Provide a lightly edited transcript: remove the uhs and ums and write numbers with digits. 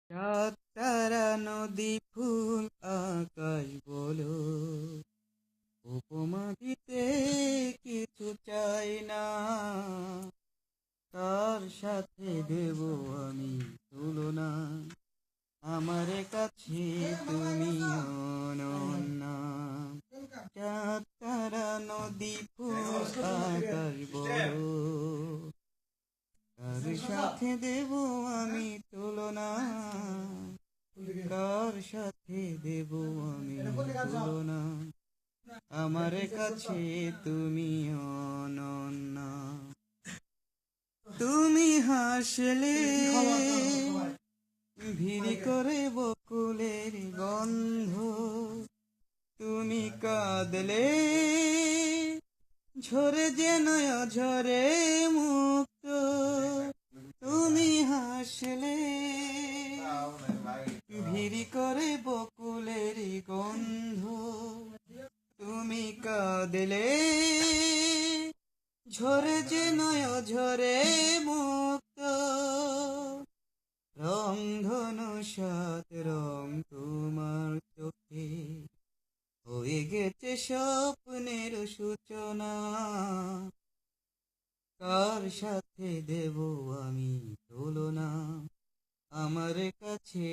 চাঁদ তারা নদী ফুল আকাশ বলো, উপমা দিতে কিছু চাই না। তার সাথে দেব আমি তুলনা, আমার কাছে তুমি অনন্যা। চাঁদ তারা নদী ফুল আকাশ বলো, তার সাথে দেব আমি তুলনা, কার সাথে দেব আমি তুলনা, আমার কাছে তুমি অনন্যা। তুমি হাসলে ভিড় করে বকুলের গন্ধ, তুমি কাঁদলে ঝরে যেন ঝরে মুক্ত। তুমি হাসলে ভিড় করে বকুলের গন্ধ, তুমি কাঁদলে ঝরে যেন ঝরে মুক্ত। রং ধনু সাত রং তোমার চোখে, হয়ে গেছে স্বপ্নের সূচনা, কার সাথে দেব আমি তুলনা, আমার কাছে